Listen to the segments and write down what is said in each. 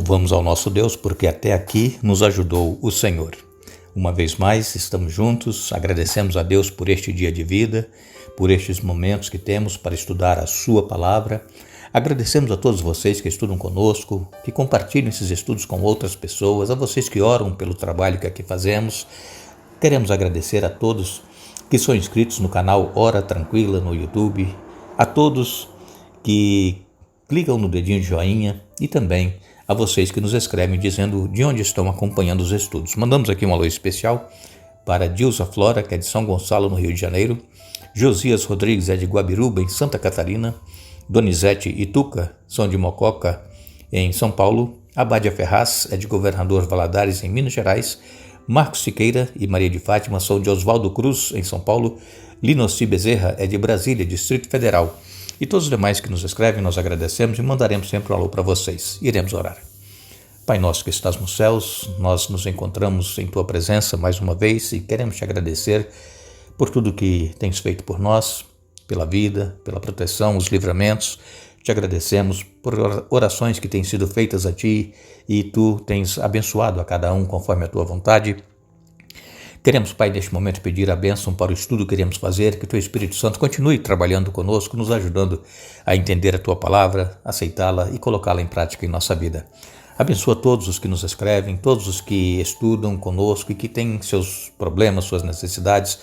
Louvamos ao nosso Deus porque até aqui nos ajudou o Senhor. Uma vez mais estamos juntos, agradecemos a Deus por este dia de vida, por estes momentos que temos para estudar a sua palavra. Agradecemos a todos vocês que estudam conosco, que compartilham esses estudos com outras pessoas, a vocês que oram pelo trabalho que aqui fazemos. Queremos agradecer a todos que são inscritos no canal Hora Tranquila no YouTube, a todos que clicam no dedinho de joinha e também a vocês que nos escrevem dizendo de onde estão acompanhando os estudos. Mandamos aqui um alô especial para Dilsa Flora, que é de São Gonçalo, no Rio de Janeiro, Josias Rodrigues é de Guabiruba, em Santa Catarina, Donizete e Tuca são de Mococa, em São Paulo, Abádia Ferraz é de Governador Valadares, em Minas Gerais, Marcos Siqueira e Maria de Fátima são de Oswaldo Cruz, em São Paulo, Linossi Bezerra é de Brasília, Distrito Federal. E todos os demais que nos escrevem, nós agradecemos e mandaremos sempre um alô para vocês. Iremos orar. Pai nosso que estás nos céus, nós nos encontramos em Tua presença mais uma vez e queremos Te agradecer por tudo que tens feito por nós, pela vida, pela proteção, os livramentos. Te agradecemos por orações que têm sido feitas a Ti e Tu tens abençoado a cada um conforme a Tua vontade. Queremos, Pai, neste momento pedir a bênção para o estudo que queremos fazer, que o Teu Espírito Santo continue trabalhando conosco, nos ajudando a entender a Tua palavra, aceitá-la e colocá-la em prática em nossa vida. Abençoa todos os que nos escrevem, todos os que estudam conosco e que têm seus problemas, suas necessidades,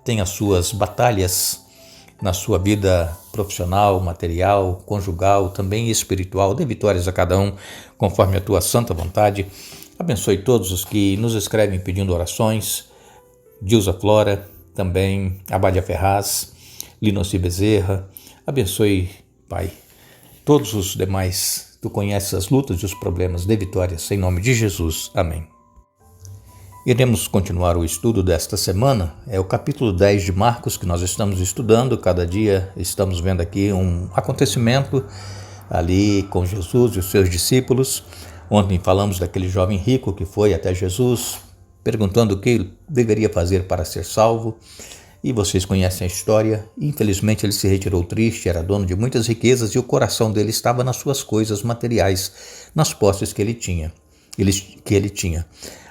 têm as suas batalhas na sua vida profissional, material, conjugal, também espiritual. Dê vitórias a cada um conforme a Tua santa vontade. Abençoe todos os que nos escrevem pedindo orações, Dilsa Flora, também Abádia Ferraz, Linossi Bezerra. Abençoe, Pai, todos os demais. Tu conheces as lutas e os problemas. Dê vitórias, em nome de Jesus. Amém. Iremos continuar o estudo desta semana. É o capítulo 10 de Marcos que nós estamos estudando. Cada dia estamos vendo aqui um acontecimento ali com Jesus e os seus discípulos. Ontem falamos daquele jovem rico que foi até Jesus, perguntando o que ele deveria fazer para ser salvo. E vocês conhecem a história. Infelizmente ele se retirou triste, era dono de muitas riquezas e o coração dele estava nas suas coisas materiais, nas posses que ele tinha.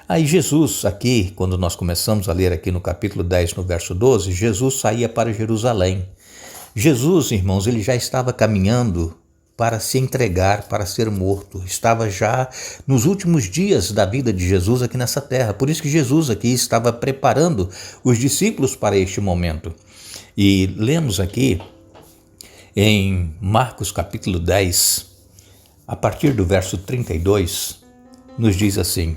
Aí Jesus, aqui, quando nós começamos a ler aqui no capítulo 10, no verso 12, Jesus saía para Jerusalém. Jesus, irmãos, ele já estava caminhando para se entregar, para ser morto. Estava já nos últimos dias da vida de Jesus aqui nessa terra. Por isso que Jesus aqui estava preparando os discípulos para este momento. E lemos aqui em Marcos capítulo 10, a partir do verso 32, nos diz assim: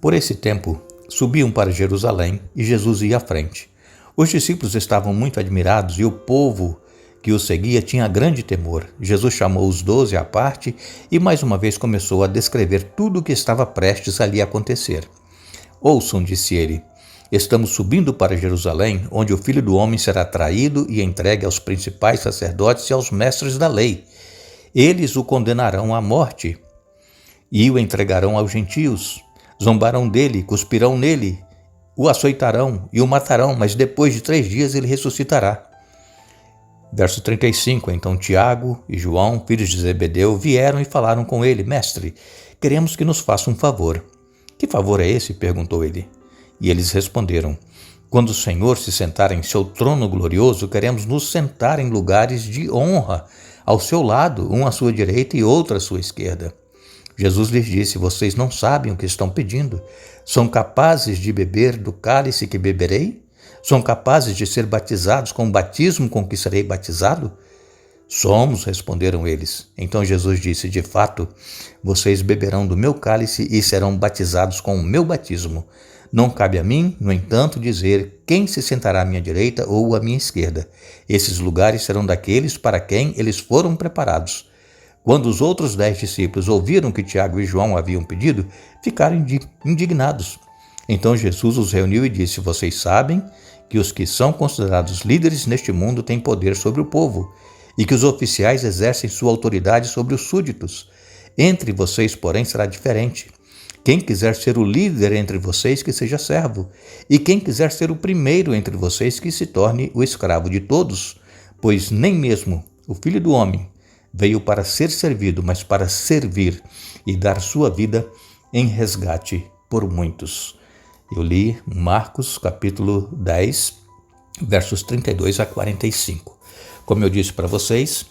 Por esse tempo, subiam para Jerusalém e Jesus ia à frente. Os discípulos estavam muito admirados e o povo que o seguia tinha grande temor. Jesus chamou os 12 à parte e mais uma vez começou a descrever tudo o que estava prestes ali a acontecer. Ouçam, disse ele, estamos subindo para Jerusalém, onde o Filho do Homem será traído e entregue aos principais sacerdotes e aos mestres da lei. Eles o condenarão à morte e o entregarão aos gentios. Zombarão dele, cuspirão nele, o açoitarão e o matarão, mas depois de 3 dias ele ressuscitará. Verso 35, então Tiago e João, filhos de Zebedeu, vieram e falaram com ele, Mestre, queremos que nos faça um favor. Que favor é esse? Perguntou ele. E eles responderam, quando o Senhor se sentar em seu trono glorioso, queremos nos sentar em lugares de honra, ao seu lado, um à sua direita e outro à sua esquerda. Jesus lhes disse, vocês não sabem o que estão pedindo. São capazes de beber do cálice que beberei? São capazes de ser batizados com o batismo com que serei batizado? Somos, responderam eles. Então Jesus disse, de fato, vocês beberão do meu cálice e serão batizados com o meu batismo. Não cabe a mim, no entanto, dizer quem se sentará à minha direita ou à minha esquerda. Esses lugares serão daqueles para quem eles foram preparados. Quando os outros 10 discípulos ouviram que Tiago e João haviam pedido, ficaram indignados. Então Jesus os reuniu e disse, vocês sabem que os que são considerados líderes neste mundo têm poder sobre o povo e que os oficiais exercem sua autoridade sobre os súditos. Entre vocês, porém, será diferente. Quem quiser ser o líder entre vocês, que seja servo, e quem quiser ser o primeiro entre vocês, que se torne o escravo de todos, pois nem mesmo o Filho do Homem veio para ser servido, mas para servir e dar sua vida em resgate por muitos. Eu li Marcos capítulo 10, versos 32 a 45. Como eu disse para vocês,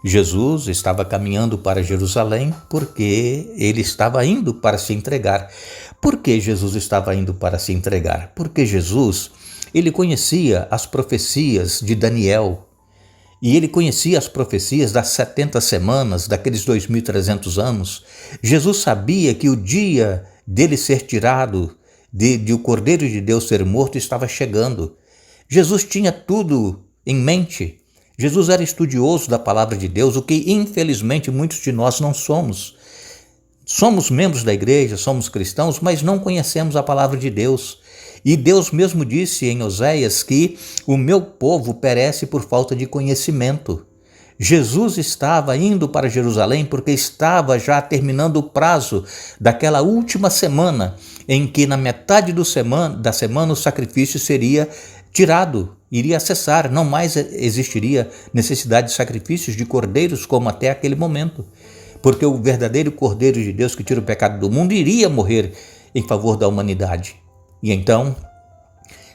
Jesus estava caminhando para Jerusalém porque ele estava indo para se entregar. Por que Jesus estava indo para se entregar? Porque Jesus, ele conhecia as profecias de Daniel e ele conhecia as profecias das 70 semanas, daqueles 2.300 anos. Jesus sabia que o dia dele ser tirado, de o Cordeiro de Deus ser morto, estava chegando. Jesus tinha tudo em mente. Jesus era estudioso da palavra de Deus, o que infelizmente muitos de nós não somos. Somos membros da igreja, somos cristãos, mas não conhecemos a palavra de Deus. E Deus mesmo disse em Oséias que o meu povo perece por falta de conhecimento. Jesus estava indo para Jerusalém porque estava já terminando o prazo daquela última semana, em que na metade da semana o sacrifício seria tirado, iria cessar, não mais existiria necessidade de sacrifícios de cordeiros como até aquele momento, porque o verdadeiro Cordeiro de Deus que tira o pecado do mundo iria morrer em favor da humanidade. E então,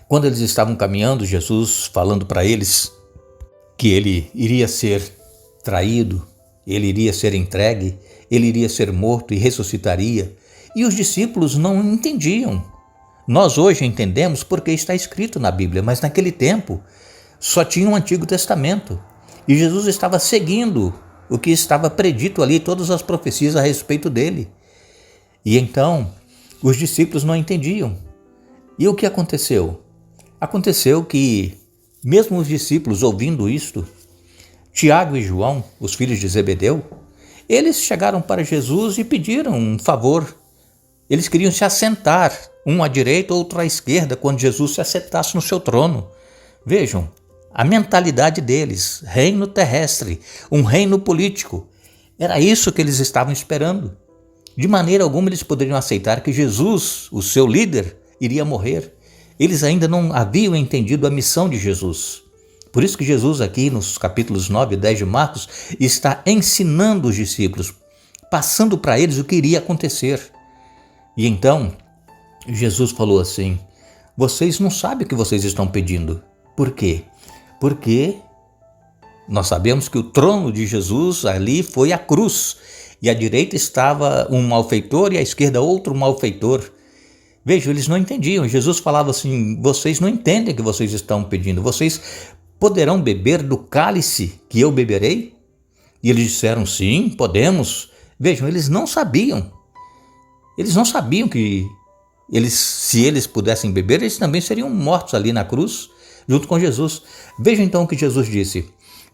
quando eles estavam caminhando, Jesus falando para eles que ele iria ser traído, ele iria ser entregue, ele iria ser morto e ressuscitaria, e os discípulos não entendiam. Nós hoje entendemos porque está escrito na Bíblia, mas naquele tempo só tinha o Antigo Testamento. E Jesus estava seguindo o que estava predito ali, todas as profecias a respeito dele. E então os discípulos não entendiam. E o que aconteceu? Aconteceu que, mesmo os discípulos ouvindo isto, Tiago e João, os filhos de Zebedeu, eles chegaram para Jesus e pediram um favor. Eles queriam se assentar, um à direita, outro à esquerda, quando Jesus se assentasse no seu trono. Vejam, a mentalidade deles, reino terrestre, um reino político. Era isso que eles estavam esperando. De maneira alguma eles poderiam aceitar que Jesus, o seu líder, iria morrer. Eles ainda não haviam entendido a missão de Jesus. Por isso que Jesus aqui nos capítulos 9 e 10 de Marcos está ensinando os discípulos, passando para eles o que iria acontecer. E então Jesus falou assim: vocês não sabem o que vocês estão pedindo. Por quê? Porque nós sabemos que o trono de Jesus ali foi a cruz, e à direita estava um malfeitor e à esquerda outro malfeitor. Vejam, eles não entendiam. Jesus falava assim: vocês não entendem o que vocês estão pedindo. Vocês poderão beber do cálice que eu beberei? E eles disseram: sim, podemos. Vejam, eles não sabiam. Eles não sabiam que se eles pudessem beber, eles também seriam mortos ali na cruz, junto com Jesus. Vejam então o que Jesus disse: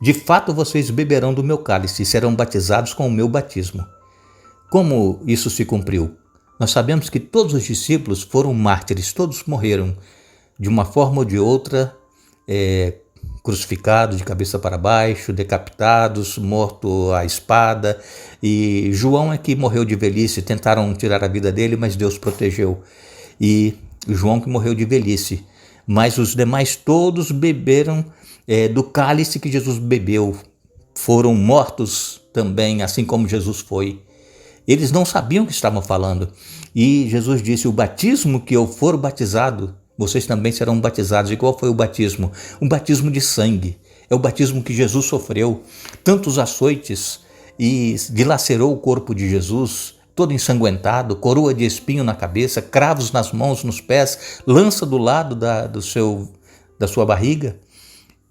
de fato vocês beberão do meu cálice e serão batizados com o meu batismo. Como isso se cumpriu? Nós sabemos que todos os discípulos foram mártires, todos morreram de uma forma ou de outra, crucificados de cabeça para baixo, decapitados, morto à espada. E João é que morreu de velhice. Tentaram tirar a vida dele, mas Deus protegeu. E João que morreu de velhice. Mas os demais todos beberam do cálice que Jesus bebeu. Foram mortos também, assim como Jesus foi. Eles não sabiam o que estavam falando. E Jesus disse: o batismo que eu for batizado, vocês também serão batizados. E qual foi o batismo? Um batismo de sangue. É o batismo que Jesus sofreu. Tantos açoites e dilacerou o corpo de Jesus, todo ensanguentado, coroa de espinho na cabeça, cravos nas mãos, nos pés, lança do lado da sua barriga.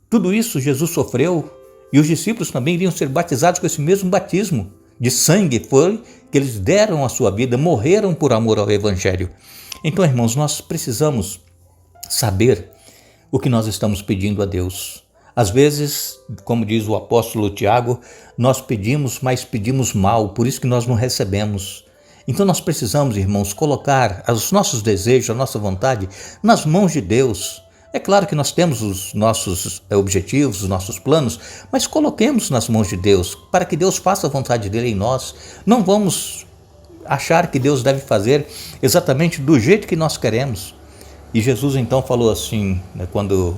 Tudo isso Jesus sofreu, e os discípulos também iriam ser batizados com esse mesmo batismo de sangue. Foi que eles deram a sua vida, morreram por amor ao Evangelho. Então, irmãos, nós precisamos saber o que nós estamos pedindo a Deus. Às vezes, como diz o apóstolo Tiago, nós pedimos, mas pedimos mal, por isso que nós não recebemos. Então nós precisamos, irmãos, colocar os nossos desejos, a nossa vontade nas mãos de Deus. É claro que nós temos os nossos objetivos, os nossos planos, mas coloquemos nas mãos de Deus, para que Deus faça a vontade dele em nós. Não vamos achar que Deus deve fazer exatamente do jeito que nós queremos. E Jesus então falou assim, quando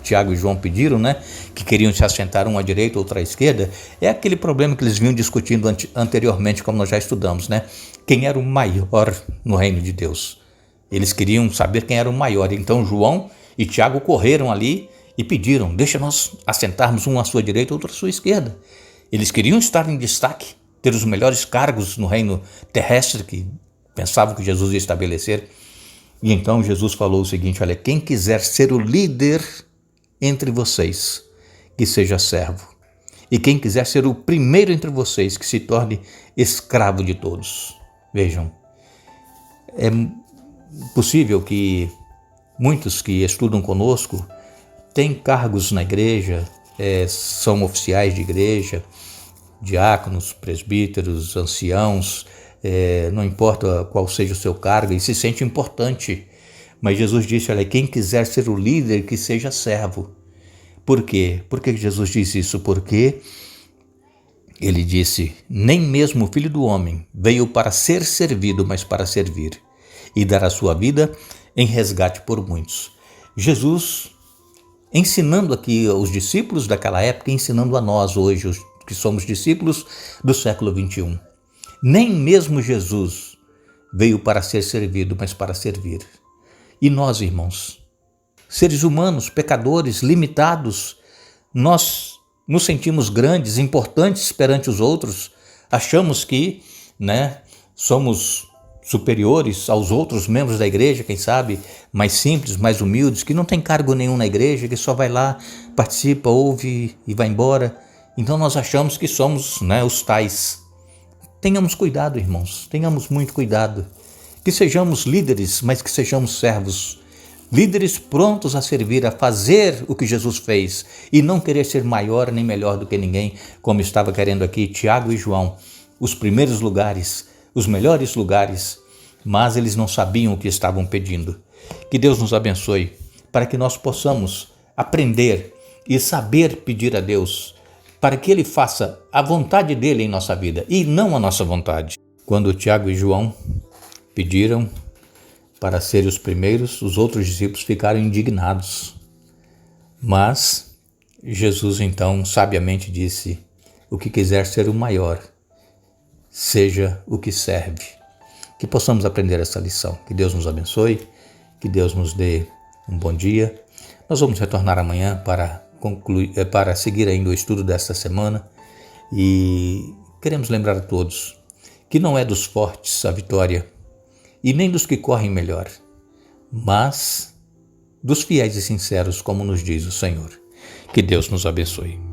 Tiago e João pediram, né? Que queriam se assentar um à direita, outro à esquerda. É aquele problema que eles vinham discutindo anteriormente, como nós já estudamos, né? Quem era o maior no reino de Deus. Eles queriam saber quem era o maior. Então João e Tiago correram ali e pediram: deixa nós assentarmos um à sua direita, outro à sua esquerda. Eles queriam estar em destaque, ter os melhores cargos no reino terrestre que pensavam que Jesus ia estabelecer. E então Jesus falou o seguinte: olha, quem quiser ser o líder entre vocês, que seja servo. E quem quiser ser o primeiro entre vocês, que se torne escravo de todos. Vejam, é possível que muitos que estudam conosco têm cargos na igreja, são oficiais de igreja, diáconos, presbíteros, anciãos, não importa qual seja o seu cargo, e se sente importante. Mas Jesus disse: olha, quem quiser ser o líder, que seja servo. Por quê? Por que Jesus disse isso? Porque ele disse: nem mesmo o Filho do Homem veio para ser servido, mas para servir e dar a sua vida em resgate por muitos. Jesus ensinando aqui aos discípulos daquela época, ensinando a nós hoje, os que somos discípulos do século 21. Nem mesmo Jesus veio para ser servido, mas para servir. E nós, irmãos, seres humanos, pecadores, limitados, nós nos sentimos grandes, importantes perante os outros, achamos que, somos superiores aos outros membros da igreja, quem sabe, mais simples, mais humildes, que não tem cargo nenhum na igreja, que só vai lá, participa, ouve e vai embora. Então nós achamos que somos, os tais. Tenhamos cuidado, irmãos, tenhamos muito cuidado. Que sejamos líderes, mas que sejamos servos. Líderes prontos a servir, a fazer o que Jesus fez e não querer ser maior nem melhor do que ninguém, como estava querendo aqui Tiago e João, os primeiros lugares, os melhores lugares, mas eles não sabiam o que estavam pedindo. Que Deus nos abençoe para que nós possamos aprender e saber pedir a Deus para que Ele faça a vontade dEle em nossa vida e não a nossa vontade. Quando Tiago e João pediram para serem os primeiros, os outros discípulos ficaram indignados. Mas Jesus então sabiamente disse: o que quiser ser o maior, seja o que serve. Que possamos aprender essa lição. Que Deus nos abençoe, que Deus nos dê um bom dia. Nós vamos retornar amanhã para seguir ainda o estudo desta semana e queremos lembrar a todos que não é dos fortes a vitória e nem dos que correm melhor, mas dos fiéis e sinceros, como nos diz o Senhor. Que Deus nos abençoe.